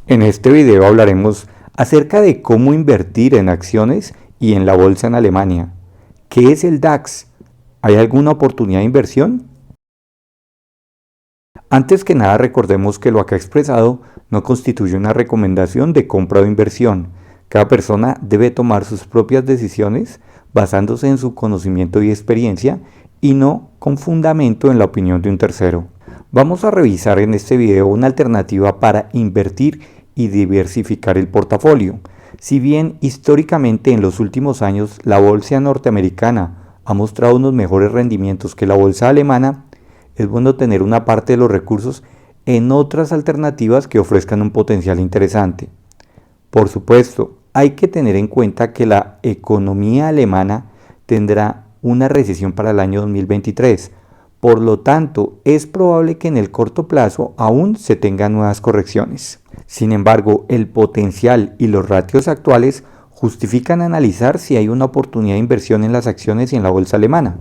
En este video hablaremos acerca de cómo invertir en acciones y en la bolsa en Alemania. ¿Qué es el DAX? ¿Hay alguna oportunidad de inversión? Antes que nada, recordemos que lo acá expresado no constituye una recomendación de compra o inversión. Cada persona debe tomar sus propias decisiones basándose en su conocimiento y experiencia y no con fundamento en la opinión de un tercero. Vamos a revisar en este video una alternativa para invertir y diversificar el portafolio. Si bien históricamente en los últimos años la bolsa norteamericana ha mostrado unos mejores rendimientos que la bolsa alemana, es bueno tener una parte de los recursos en otras alternativas que ofrezcan un potencial interesante. Por supuesto, hay que tener en cuenta que la economía alemana tendrá una recesión para el año 2023. Por lo tanto, es probable que en el corto plazo aún se tengan nuevas correcciones. Sin embargo, el potencial y los ratios actuales justifican analizar si hay una oportunidad de inversión en las acciones y en la bolsa alemana.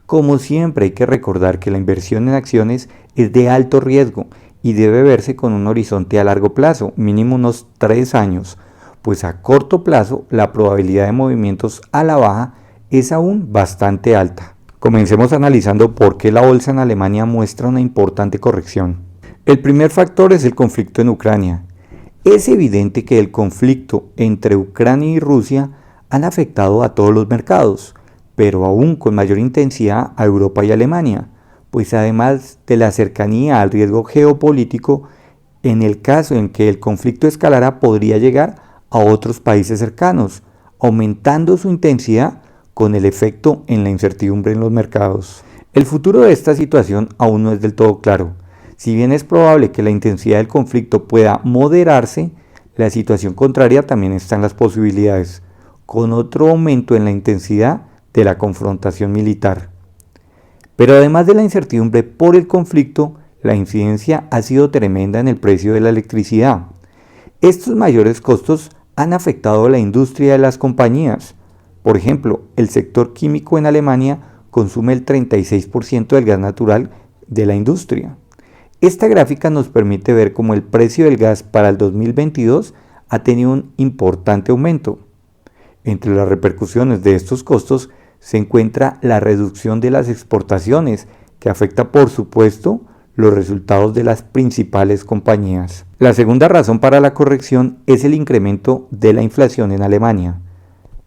Como siempre, hay que recordar que la inversión en acciones es de alto riesgo y debe verse con un horizonte a largo plazo, mínimo unos 3 años, pues a corto plazo la probabilidad de movimientos a la baja es aún bastante alta. Comencemos analizando por qué la bolsa en Alemania muestra una importante corrección. El primer factor es el conflicto en Ucrania. Es evidente que el conflicto entre Ucrania y Rusia han afectado a todos los mercados, pero aún con mayor intensidad a Europa y Alemania, pues además de la cercanía al riesgo geopolítico, en el caso en que el conflicto escalara podría llegar a otros países cercanos, aumentando su intensidad con el efecto en la incertidumbre en los mercados. El futuro de esta situación aún no es del todo claro. Si bien es probable que la intensidad del conflicto pueda moderarse, la situación contraria también está en las posibilidades, con otro aumento en la intensidad de la confrontación militar. Pero además de la incertidumbre por el conflicto, la incidencia ha sido tremenda en el precio de la electricidad. Estos mayores costos han afectado a la industria de las compañías. Por ejemplo, el sector químico en Alemania consume el 36% del gas natural de la industria. Esta gráfica nos permite ver cómo el precio del gas para el 2022 ha tenido un importante aumento. Entre las repercusiones de estos costos se encuentra la reducción de las exportaciones, que afecta por supuesto los resultados de las principales compañías. La segunda razón para la corrección es el incremento de la inflación en Alemania.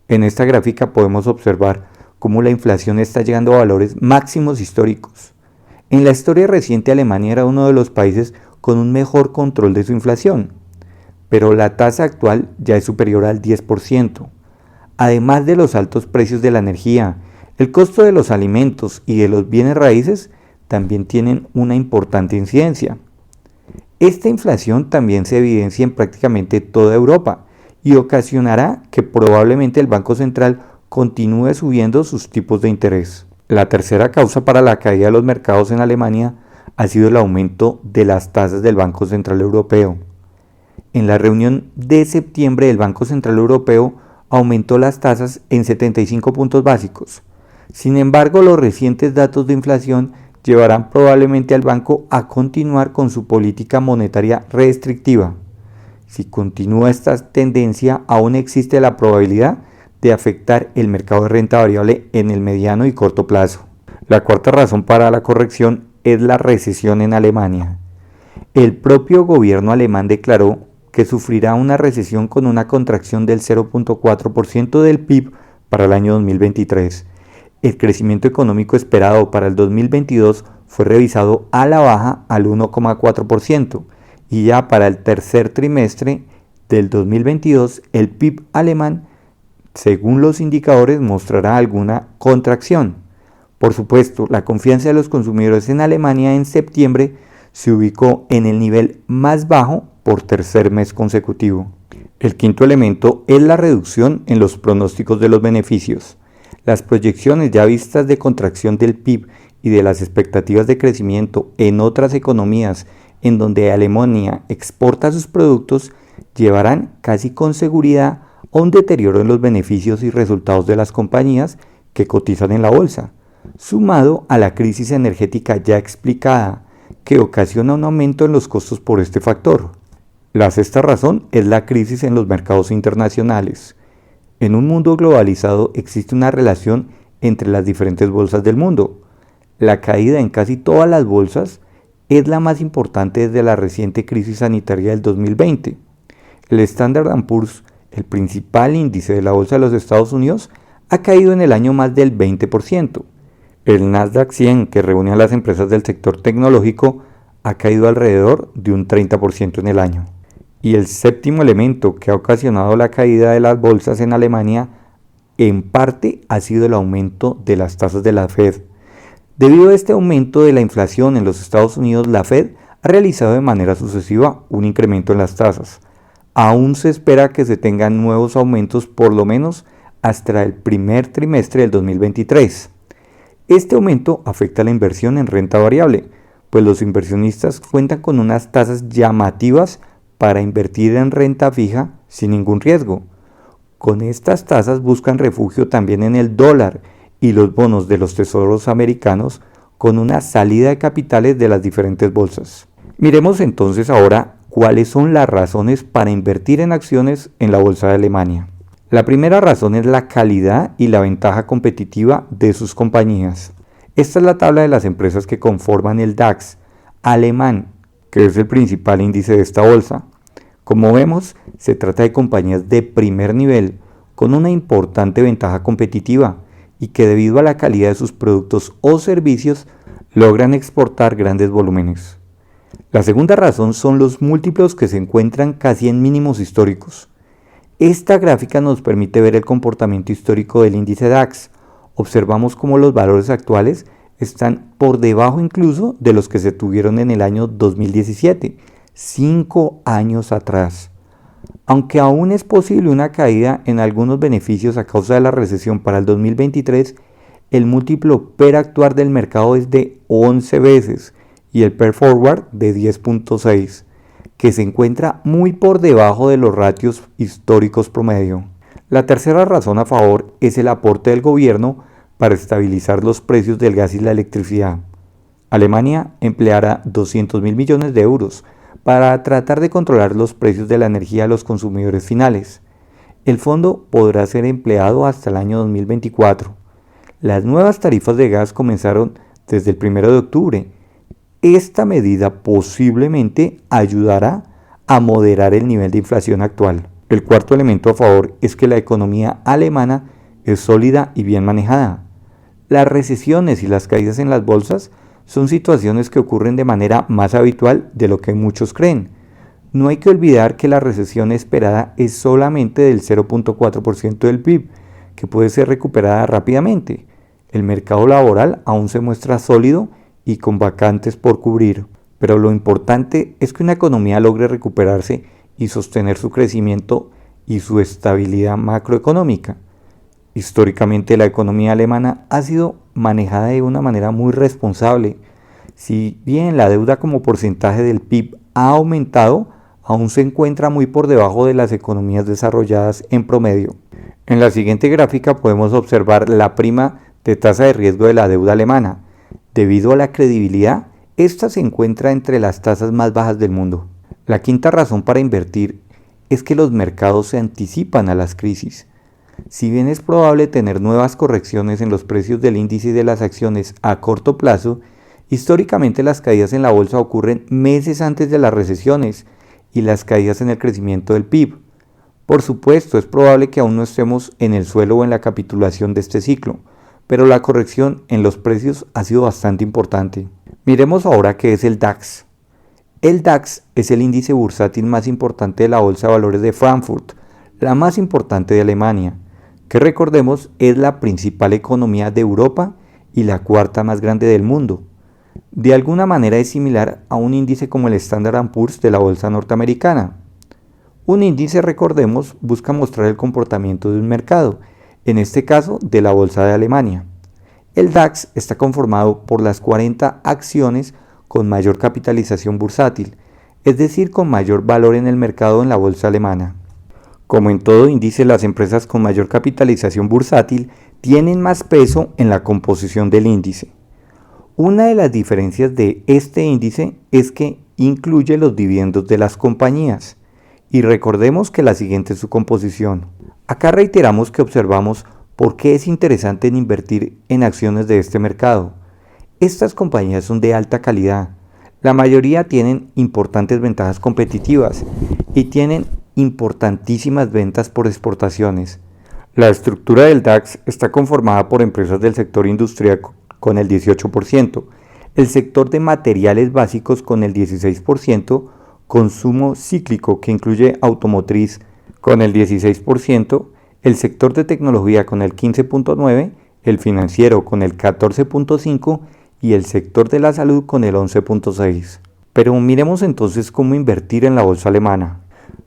En esta gráfica podemos observar cómo la inflación está llegando a valores máximos históricos. En la historia reciente, Alemania era uno de los países con un mejor control de su inflación, pero la tasa actual ya es superior al 10%. Además de los altos precios de la energía, el costo de los alimentos y de los bienes raíces también tienen una importante incidencia. Esta inflación también se evidencia en prácticamente toda Europa y ocasionará que probablemente el Banco Central continúe subiendo sus tipos de interés. La tercera causa para la caída de los mercados en Alemania ha sido el aumento de las tasas del Banco Central Europeo. En la reunión de septiembre del Banco Central Europeo aumentó las tasas en 75 puntos básicos. Sin embargo, los recientes datos de inflación llevarán probablemente al banco a continuar con su política monetaria restrictiva. Si continúa esta tendencia, aún existe la probabilidad de afectar el mercado de renta variable en el mediano y corto plazo. La cuarta razón para la corrección es la recesión en Alemania. El propio gobierno alemán declaró que sufrirá una recesión con una contracción del 0.4% del PIB para el año 2023. El crecimiento económico esperado para el 2022 fue revisado a la baja al 1.4% y ya para el tercer trimestre del 2022 el PIB alemán, según los indicadores, mostrará alguna contracción. Por supuesto, la confianza de los consumidores en Alemania en septiembre se ubicó en el nivel más bajo por tercer mes consecutivo. El quinto elemento es la reducción en los pronósticos de los beneficios. Las proyecciones ya vistas de contracción del PIB y de las expectativas de crecimiento en otras economías en donde Alemania exporta sus productos llevarán casi con seguridad a un deterioro en los beneficios y resultados de las compañías que cotizan en la bolsa, sumado a la crisis energética ya explicada, que ocasiona un aumento en los costos por este factor. La sexta razón es la crisis en los mercados internacionales. En un mundo globalizado existe una relación entre las diferentes bolsas del mundo. La caída en casi todas las bolsas es la más importante desde la reciente crisis sanitaria del 2020. El Standard & Poor's, el principal índice de la bolsa de los Estados Unidos, ha caído en el año más del 20%. El Nasdaq 100, que reúne a las empresas del sector tecnológico, ha caído alrededor de un 30% en el año. Y el séptimo elemento que ha ocasionado la caída de las bolsas en Alemania, en parte, ha sido el aumento de las tasas de la Fed. Debido a este aumento de la inflación en los Estados Unidos, la Fed ha realizado de manera sucesiva un incremento en las tasas. Aún se espera que se tengan nuevos aumentos por lo menos hasta el primer trimestre del 2023. Este aumento afecta a la inversión en renta variable, pues los inversionistas cuentan con unas tasas llamativas para invertir en renta fija sin ningún riesgo. Con estas tasas buscan refugio también en el dólar y los bonos de los tesoros americanos con una salida de capitales de las diferentes bolsas. Miremos entonces ahora cuáles son las razones para invertir en acciones en la bolsa de Alemania. La primera razón es la calidad y la ventaja competitiva de sus compañías. Esta es la tabla de las empresas que conforman el DAX alemán, que es el principal índice de esta bolsa. Como vemos, se trata de compañías de primer nivel, con una importante ventaja competitiva y que debido a la calidad de sus productos o servicios logran exportar grandes volúmenes. La segunda razón son los múltiplos que se encuentran casi en mínimos históricos. Esta gráfica nos permite ver el comportamiento histórico del índice DAX. Observamos cómo los valores actuales están por debajo incluso de los que se tuvieron en el año 2017, 5 años atrás. Aunque aún es posible una caída en algunos beneficios a causa de la recesión para el 2023, el múltiplo PER actual del mercado es de 11 veces y el PER Forward de 10.6, que se encuentra muy por debajo de los ratios históricos promedio. La tercera razón a favor es el aporte del gobierno para estabilizar los precios del gas y la electricidad. Alemania empleará 200.000 millones de euros para tratar de controlar los precios de la energía a los consumidores finales. El fondo podrá ser empleado hasta el año 2024. Las nuevas tarifas de gas comenzaron desde el 1 de octubre. Esta medida posiblemente ayudará a moderar el nivel de inflación actual. El cuarto elemento a favor es que la economía alemana es sólida y bien manejada. Las recesiones y las caídas en las bolsas son situaciones que ocurren de manera más habitual de lo que muchos creen. No hay que olvidar que la recesión esperada es solamente del 0.4% del PIB, que puede ser recuperada rápidamente. El mercado laboral aún se muestra sólido y con vacantes por cubrir, pero lo importante es que una economía logre recuperarse y sostener su crecimiento y su estabilidad macroeconómica. Históricamente la economía alemana ha sido manejada de una manera muy responsable. Si bien la deuda como porcentaje del PIB ha aumentado, aún se encuentra muy por debajo de las economías desarrolladas en promedio. En la siguiente gráfica podemos observar la prima de tasa de riesgo de la deuda alemana. Debido a la credibilidad, esta se encuentra entre las tasas más bajas del mundo. La quinta razón para invertir es que los mercados se anticipan a las crisis. Si bien es probable tener nuevas correcciones en los precios del índice y de las acciones a corto plazo, históricamente las caídas en la bolsa ocurren meses antes de las recesiones y las caídas en el crecimiento del PIB. Por supuesto, es probable que aún no estemos en el suelo o en la capitulación de este ciclo, pero la corrección en los precios ha sido bastante importante. Miremos ahora qué es el DAX. El DAX es el índice bursátil más importante de la Bolsa de Valores de Frankfurt, la más importante de Alemania, que recordemos es la principal economía de Europa y la cuarta más grande del mundo. De alguna manera es similar a un índice como el Standard & Poor's de la bolsa norteamericana. Un índice, recordemos, busca mostrar el comportamiento de un mercado, en este caso de la bolsa de Alemania. El DAX está conformado por las 40 acciones con mayor capitalización bursátil, es decir, con mayor valor en el mercado en la bolsa alemana. Como en todo índice, las empresas con mayor capitalización bursátil tienen más peso en la composición del índice. Una de las diferencias de este índice es que incluye los dividendos de las compañías. Y recordemos que la siguiente es su composición. Acá reiteramos que observamos por qué es interesante en invertir en acciones de este mercado. Estas compañías son de alta calidad. La mayoría tienen importantes ventajas competitivas y tienen importantísimas ventas por exportaciones. La estructura del DAX está conformada por empresas del sector industrial con el 18%, el sector de materiales básicos con el 16%, consumo cíclico que incluye automotriz con el 16%, el sector de tecnología con el 15.9%, el financiero con el 14.5% y el sector de la salud con el 11.6%. Pero miremos entonces cómo invertir en la bolsa alemana.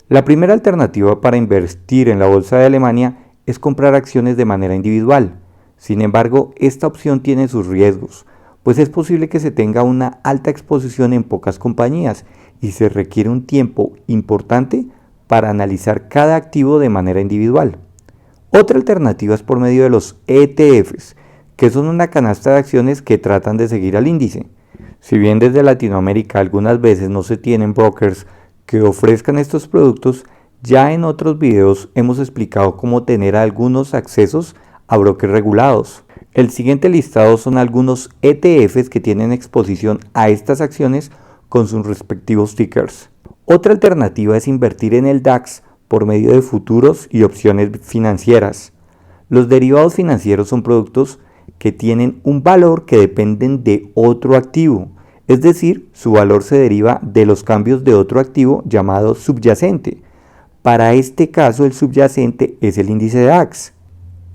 La primera alternativa para invertir en la bolsa de Alemania es comprar acciones de manera individual. Sin embargo, esta opción tiene sus riesgos, pues es posible que se tenga una alta exposición en pocas compañías y se requiere un tiempo importante para analizar cada activo de manera individual. Otra alternativa es por medio de los ETFs, que son una canasta de acciones que tratan de seguir al índice. Si bien desde Latinoamérica algunas veces no se tienen brokers que ofrezcan estos productos, ya en otros videos hemos explicado cómo tener algunos accesos a brokers regulados. El siguiente listado son algunos ETFs que tienen exposición a estas acciones con sus respectivos tickers. Otra alternativa es invertir en el DAX por medio de futuros y opciones financieras. Los derivados financieros son productos que tienen un valor que dependen de otro activo, es decir, su valor se deriva de los cambios de otro activo llamado subyacente. Para este caso, el subyacente es el índice DAX.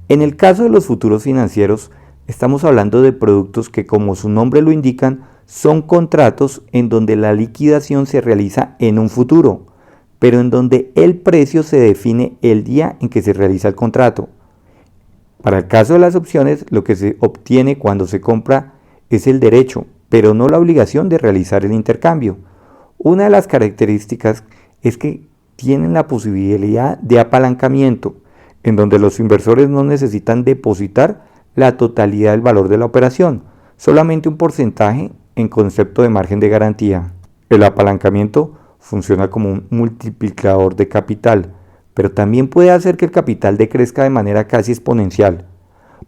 En el caso de los futuros financieros, estamos hablando de productos que, como su nombre lo indican, son contratos en donde la liquidación se realiza en un futuro, pero en donde el precio se define el día en que se realiza el contrato. Para el caso de las opciones, lo que se obtiene cuando se compra es el derecho, pero no la obligación de realizar el intercambio. Una de las características es que tienen la posibilidad de apalancamiento, en donde los inversores no necesitan depositar la totalidad del valor de la operación, solamente un porcentaje en concepto de margen de garantía. El apalancamiento funciona como un multiplicador de capital, pero también puede hacer que el capital decrezca de manera casi exponencial.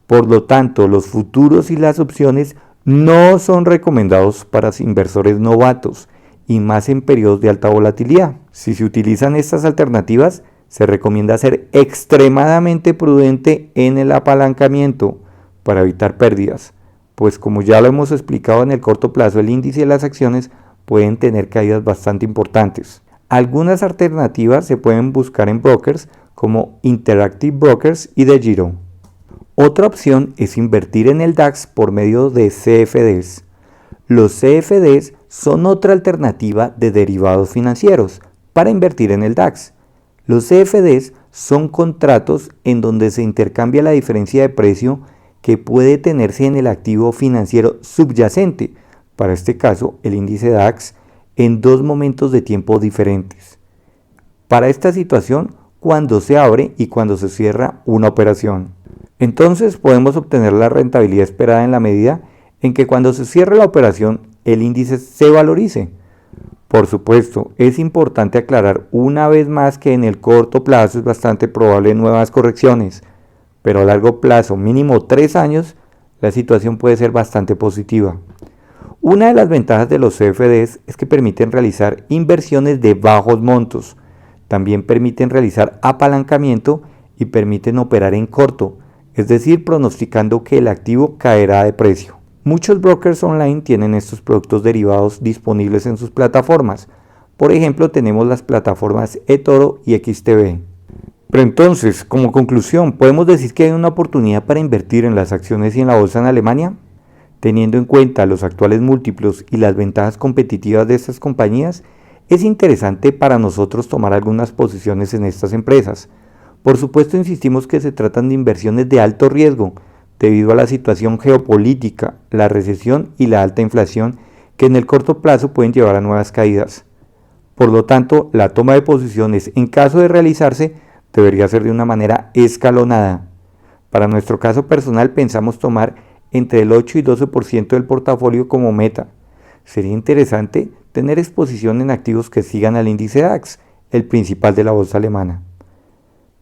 Por lo tanto, los futuros y las opciones no son recomendados para inversores novatos y más en periodos de alta volatilidad. Si se utilizan estas alternativas, se recomienda ser extremadamente prudente en el apalancamiento para evitar pérdidas, pues como ya lo hemos explicado en el corto plazo, el índice de las acciones pueden tener caídas bastante importantes. Algunas alternativas se pueden buscar en brokers como Interactive Brokers y DeGiro. Otra opción es invertir en el DAX por medio de CFDs. Los CFDs son otra alternativa de derivados financieros para invertir en el DAX. Los CFDs son contratos en donde se intercambia la diferencia de precio que puede tenerse en el activo financiero subyacente, para este caso el índice DAX, en dos momentos de tiempo diferentes. Para esta situación, cuando se abre y cuando se cierra una operación. Entonces podemos obtener la rentabilidad esperada en la medida en que cuando se cierre la operación el índice se valorice. Por supuesto, es importante aclarar una vez más que en el corto plazo es bastante probable nuevas correcciones, pero a largo plazo, mínimo 3 años, la situación puede ser bastante positiva. Una de las ventajas de los CFDs es que permiten realizar inversiones de bajos montos, también permiten realizar apalancamiento y permiten operar en corto, es decir, pronosticando que el activo caerá de precio. Muchos brokers online tienen estos productos derivados disponibles en sus plataformas. Por ejemplo, tenemos las plataformas eToro y XTB. Pero entonces, como conclusión, ¿podemos decir que hay una oportunidad para invertir en las acciones y en la bolsa en Alemania? Teniendo en cuenta los actuales múltiplos y las ventajas competitivas de estas compañías, es interesante para nosotros tomar algunas posiciones en estas empresas. Por supuesto, insistimos que se tratan de inversiones de alto riesgo, debido a la situación geopolítica, la recesión y la alta inflación que en el corto plazo pueden llevar a nuevas caídas. Por lo tanto, la toma de posiciones en caso de realizarse debería ser de una manera escalonada. Para nuestro caso personal pensamos tomar entre el 8 y 12% del portafolio como meta. Sería interesante tener exposición en activos que sigan al índice DAX, el principal de la bolsa alemana.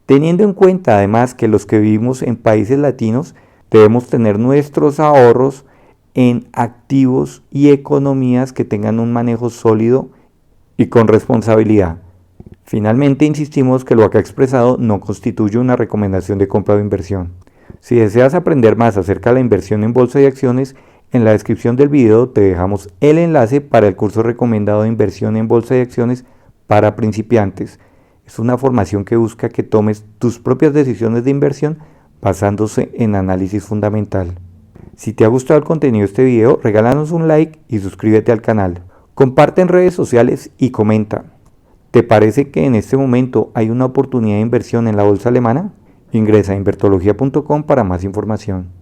Teniendo en cuenta además que los que vivimos en países latinos debemos tener nuestros ahorros en activos y economías que tengan un manejo sólido y con responsabilidad. Finalmente, insistimos que lo acá expresado no constituye una recomendación de compra o inversión. Si deseas aprender más acerca de la inversión en bolsa y acciones, en la descripción del video te dejamos el enlace para el curso recomendado de inversión en bolsa y acciones para principiantes. Es una formación que busca que tomes tus propias decisiones de inversión basándose en análisis fundamental. Si te ha gustado el contenido de este video, regálanos un like y suscríbete al canal. Comparte en redes sociales y comenta. ¿Te parece que en este momento hay una oportunidad de inversión en la bolsa alemana? Ingresa a invertología.com para más información.